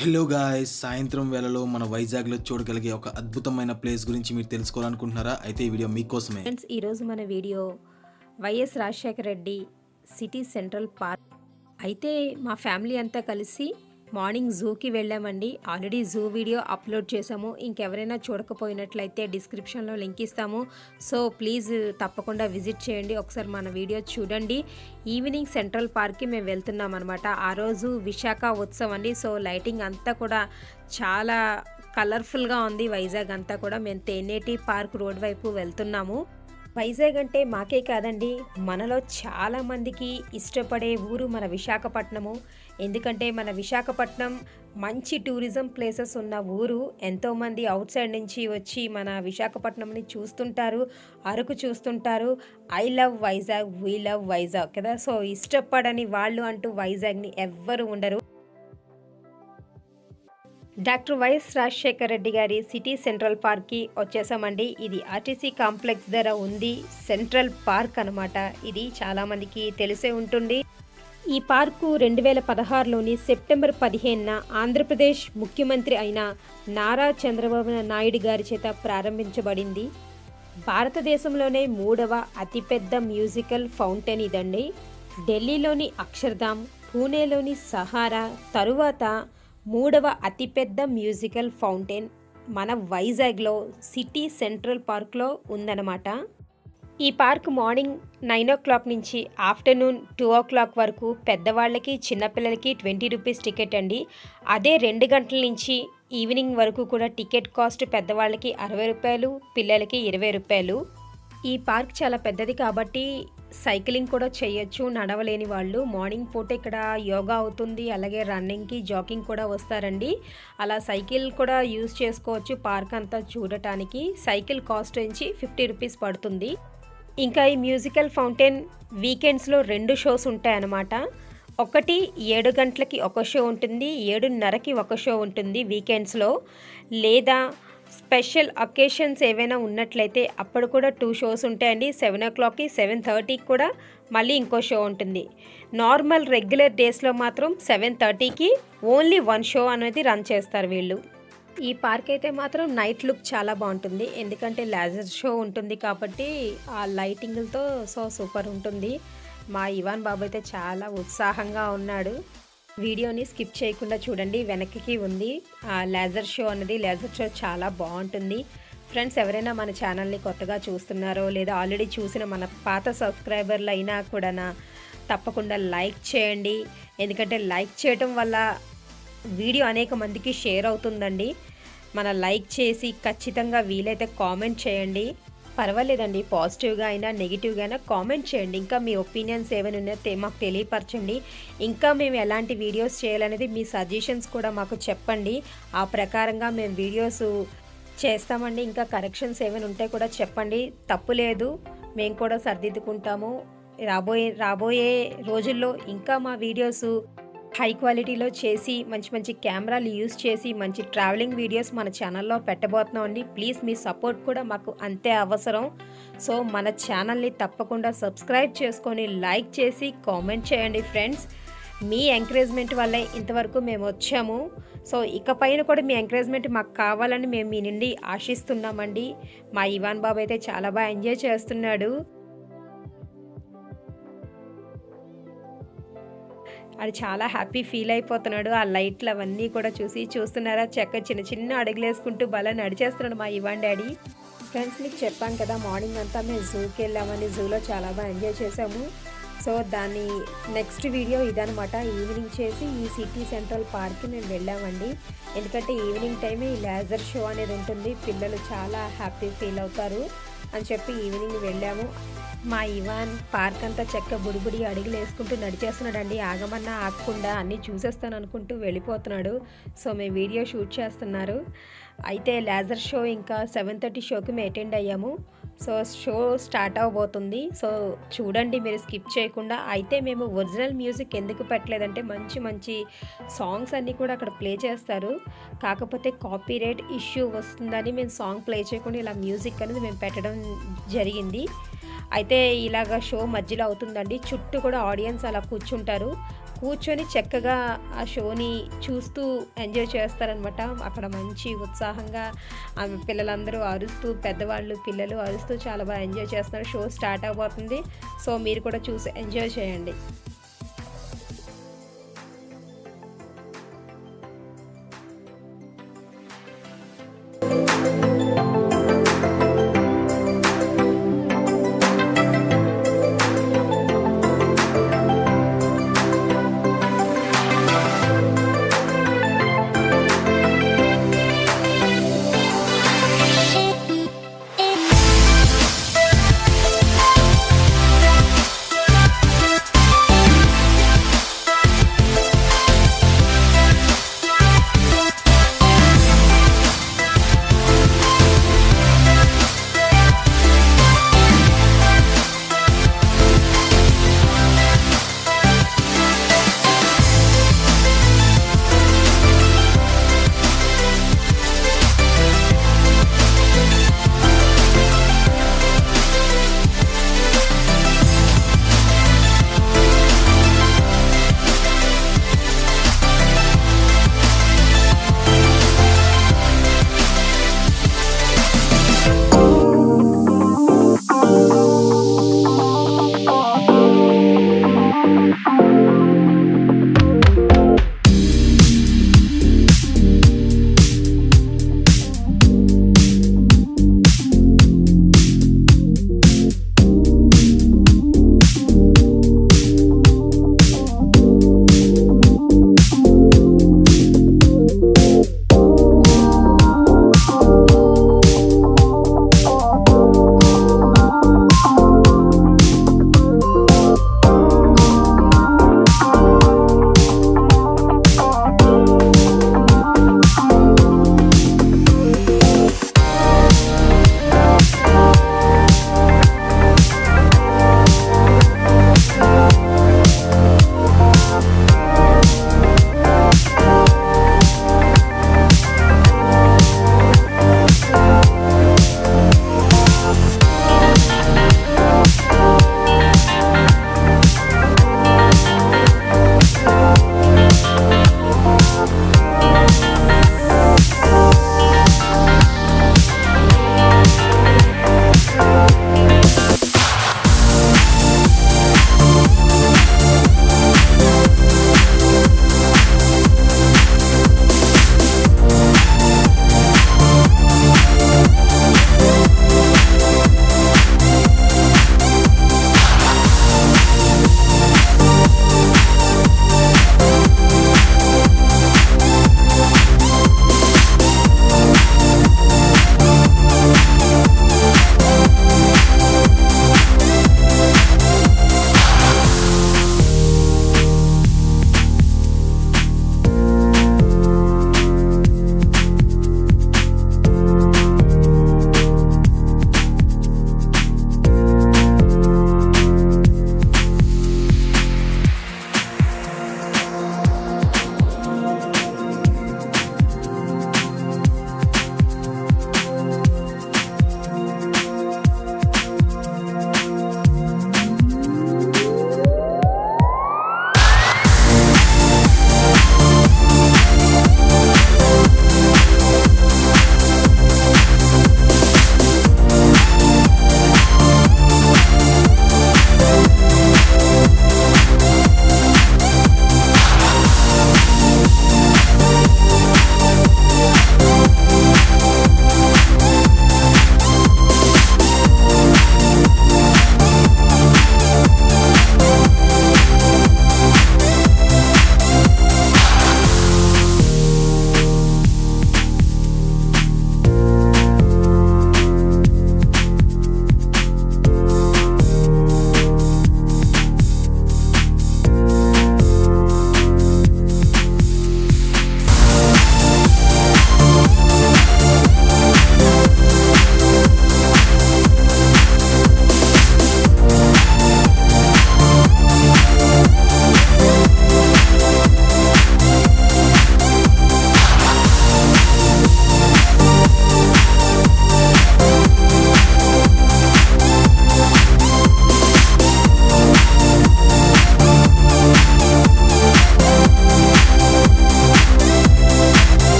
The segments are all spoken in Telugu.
Hello guys! సాయంత్రం వేళలో మన వైజాగ్‌లో చూడగలిగే ఒక అద్భుతమైన ప్లేస్ గురించి మీరు తెలుసుకోవాలనుకుంటున్నారా? అయితే ఈ వీడియో మీకోసమే. ఫ్రెండ్స్, ఈరోజు మన video YS Rajasekhara Reddy city central park. అయితే మా ఫ్యామిలీ అంతా కలిసి మార్నింగ్ జూకి వెళ్ళామండి. ఆల్రెడీ జూ వీడియో అప్లోడ్ చేసాము. ఇంకెవరైనా చూడకపోయినట్లయితే డిస్క్రిప్షన్లో లింక్ ఇస్తాము. సో ప్లీజ్ తప్పకుండా విజిట్ చేయండి. ఒకసారి మన వీడియో చూడండి. ఈవినింగ్ సెంట్రల్ పార్క్కి మేము వెళ్తున్నాం అనమాట. ఆ రోజు విశాఖ ఉత్సవం అండి. సో లైటింగ్ అంతా కూడా చాలా కలర్ఫుల్గా ఉంది. వైజాగ్ అంతా కూడా మేము తేనేటి పార్క్ రోడ్ వైపు వెళ్తున్నాము. వైజాగ్ అంటే మాకే కాదండి, మనలో చాలామందికి ఇష్టపడే ఊరు మన విశాఖపట్నము. ఎందుకంటే మన విశాఖపట్నం మంచి టూరిజం ప్లేసెస్ ఉన్న ఊరు. ఎంతోమంది అవుట్ సైడ్ నుంచి వచ్చి మన విశాఖపట్నంని చూస్తుంటారు, అరకు చూస్తుంటారు. I love Vizag, we love Vizag కదా. సో ఇష్టపడని వాళ్ళు అంటూ వైజాగ్ని ఎవ్వరు ఉండరు. డాక్టర్ వైఎస్ రాజశేఖర రెడ్డి గారి సిటీ సెంట్రల్ పార్క్కి వచ్చేసామండి. ఇది ఆర్టీసీ కాంప్లెక్స్ దగ్గర ఉంది సెంట్రల్ పార్క్ అనమాట. ఇది చాలామందికి తెలిసే ఉంటుంది. ఈ పార్కు 2016లోని సెప్టెంబర్ 15న ఆంధ్రప్రదేశ్ ముఖ్యమంత్రి అయిన నారా చంద్రబాబు నాయుడు గారి చేత ప్రారంభించబడింది. భారతదేశంలోనే 3వ అతిపెద్ద మ్యూజికల్ ఫౌంటైన్ ఇదండి. ఢిల్లీలోని అక్షర్ధామ్, పూణేలోని సహారా తరువాత 3వ అతిపెద్ద మ్యూజికల్ ఫౌంటైన్ మన వైజాగ్లో సిటీ సెంట్రల్ పార్క్లో ఉందన్నమాట. ఈ పార్క్ మార్నింగ్ 9 o'clock నుంచి ఆఫ్టర్నూన్ 2 o'clock వరకు పెద్దవాళ్ళకి చిన్నపిల్లలకి 20 రూపీస్ టికెట్ అండి. అదే 2 గంటల నుంచి ఈవినింగ్ వరకు కూడా టికెట్ కాస్ట్ పెద్దవాళ్ళకి 60 రూపాయలు, పిల్లలకి 20 రూపాయలు. ఈ పార్క్ చాలా పెద్దది కాబట్టి సైక్లింగ్ కూడా చేయొచ్చు. నడవలేని వాళ్ళు మార్నింగ్ పూట ఇక్కడ యోగా అవుతుంది, అలాగే రన్నింగ్కి జాగింగ్ కూడా వస్తారండి. అలా సైకిల్ కూడా యూజ్ చేసుకోవచ్చు. పార్క్ అంతా చూడటానికి సైకిల్ కాస్ట్ నుంచి 50 రూపీస్ పడుతుంది. ఇంకా ఈ మ్యూజికల్ ఫౌంటైన్ వీకెండ్స్లో 2 షోస్ ఉంటాయన్నమాట. ఒకటి 7 గంటలకి ఒక షో ఉంటుంది, 7:30కి ఒక షో ఉంటుంది వీకెండ్స్లో. లేదా స్పెషల్ అకేషన్స్ ఏవైనా ఉన్నట్లయితే అప్పుడు కూడా 2 షోస్ ఉంటాయండి. 7 o'clockకి, 7:30కి కూడా మళ్ళీ ఇంకో షో ఉంటుంది. నార్మల్ రెగ్యులర్ డేస్లో మాత్రం 7:30కి ఓన్లీ 1 షో అనేది రన్ చేస్తారు వీళ్ళు. ఈ పార్క్ అయితే మాత్రం నైట్ లుక్ చాలా బాగుంటుంది. ఎందుకంటే లేజర్ షో ఉంటుంది కాబట్టి ఆ లైటింగ్లతో సూపర్ ఉంటుంది. మా ఇవాన్ బాబు అయితే చాలా ఉత్సాహంగా ఉన్నాడు. వీడియోని స్కిప్ చేయకుండా చూడండి, వెనక్కి ఉంది ఆ లేజర్ షో అనేది. లేజర్ షో చాలా బాగుంటుంది. ఫ్రెండ్స్, ఎవరైనా మన ఛానల్ని కొత్తగా చూస్తున్నారో లేదా ఆల్రెడీ చూసిన మన పాత సబ్స్క్రైబర్లు అయినా కూడా తప్పకుండా లైక్ చేయండి. ఎందుకంటే లైక్ చేయటం వల్ల వీడియో అనేక మందికి షేర్ అవుతుందండి. మన లైక్ చేసి ఖచ్చితంగా వీలైతే కామెంట్ చేయండి. పర్వాలేదండి, పాజిటివ్గా అయినా నెగిటివ్గా అయినా కామెంట్ చేయండి. ఇంకా మీ ఒపీనియన్స్ ఏమైనా ఉన్నాయో మాకు తెలియపరచండి. ఇంకా మేము ఎలాంటి వీడియోస్ చేయాలనేది మీ సజెషన్స్ కూడా మాకు చెప్పండి. ఆ ప్రకారంగా మేము వీడియోస్ చేస్తామండి. ఇంకా కరెక్షన్స్ ఏమైనా ఉంటే కూడా చెప్పండి, తప్పు లేదు, మేము కూడా సరిదిద్దుకుంటాము. రాబోయే రోజుల్లో ఇంకా మా వీడియోస్ హై క్వాలిటీలో చేసి మంచి మంచి కెమెరాలు యూస్ చేసి మంచి ట్రావెలింగ్ వీడియోస్ మన ఛానల్లో పెట్టబోతున్నామండి. ప్లీజ్ మీ సపోర్ట్ కూడా మాకు అంతే అవసరం. సో మన ఛానల్ని తప్పకుండా సబ్స్క్రైబ్ చేసుకొని లైక్ చేసి కామెంట్ చేయండి ఫ్రెండ్స్. మీ ఎంకరేజ్మెంట్ వల్లే ఇంతవరకు మేము వచ్చాము. సో ఇకపైన కూడా మీ ఎంకరేజ్మెంట్ మాకు కావాలని మేము మీ నుండి ఆశిస్తున్నామండి. మా ఇవాన్ బాబు అయితే చాలా బాగా ఎంజాయ్ చేస్తున్నాడు. అది చాలా హ్యాపీ ఫీల్ అయిపోతున్నాడు. ఆ లైట్లు అవన్నీ కూడా చూస్తున్నారా, చిన్న చిన్న అడుగులు వేసుకుంటూ భలే నడిచేస్తున్నాడు మా ఇవాన్ డాడీ. ఫ్రెండ్స్, మీకు చెప్పాం కదా మార్నింగ్ అంతా మేము జూకి వెళ్ళామని. జూలో చాలా బాగా ఎంజాయ్ చేసాము. సో దాని నెక్స్ట్ వీడియో ఇదనమాట. ఈవినింగ్ చేసి ఈ సిటీ సెంట్రల్ పార్క్కి మేము వెళ్ళామండి. ఎందుకంటే ఈవినింగ్ టైమే ఈ లేజర్ షో అనేది ఉంటుంది. పిల్లలు చాలా హ్యాపీ ఫీల్ అవుతారు అని చెప్పి ఈవినింగ్ వెళ్ళాము. మా ఇవాన్ పార్క్ అంతా బుడిబుడి అడుగులు వేసుకుంటూ నడిచేస్తున్నాడండి. ఆగమన్నా ఆగకుండా అన్నీ చూసేస్తాను అనుకుంటూ వెళ్ళిపోతున్నాడు. సో మేము వీడియో షూట్ చేస్తున్నారు. అయితే లేజర్ షో ఇంకా 7:30 షోకి మేము అటెండ్ అయ్యాము. సో షో స్టార్ట్ అవ్వబోతుంది. సో చూడండి మీరు స్కిప్ చేయకుండా. అయితే మేము ఒరిజినల్ మ్యూజిక్ ఎందుకు పెట్టలేదంటే మంచి మంచి సాంగ్స్ అన్నీ కూడా అక్కడ ప్లే చేస్తారు. కాకపోతే కాపీరైట్ ఇష్యూ వస్తుందని మేము సాంగ్ ప్లే చేయకుండా ఇలా మ్యూజిక్ అనేది మేము పెట్టడం జరిగింది. అయితే ఇలాగ షో మధ్యలో అవుతుందండి. చుట్టూ కూడా ఆడియన్స్ అలా కూర్చుంటారు. కూర్చొని చక్కగా ఆ షోని చూస్తూ ఎంజాయ్ చేస్తారనమాట. అక్కడ మంచి ఉత్సాహంగా పిల్లలందరూ అరుస్తూ, పెద్దవాళ్ళు, పిల్లలు అరుస్తూ చాలా బాగా ఎంజాయ్ చేస్తున్నారు. షో స్టార్ట్ అవబోతుంది. సో మీరు కూడా చూసి ఎంజాయ్ చేయండి.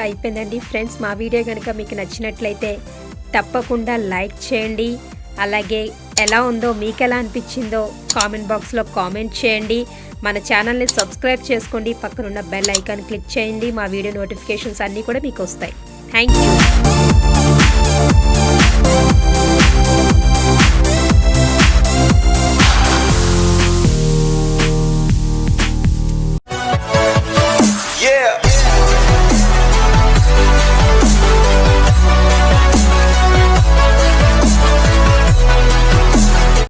అయిపోయిందండి ఫ్రెండ్స్. మా వీడియో కనుక మీకు నచ్చినట్లయితే తప్పకుండా లైక్ చేయండి. అలాగే ఎలా ఉందో మీకు ఎలా అనిపించిందో కామెంట్ బాక్స్లో కామెంట్ చేయండి. మన ఛానల్ని సబ్స్క్రైబ్ చేసుకోండి. పక్కనున్న బెల్ ఐకాన్ క్లిక్ చేయండి. మా వీడియో నోటిఫికేషన్స్ అన్నీ కూడా మీకు వస్తాయి. Thank you.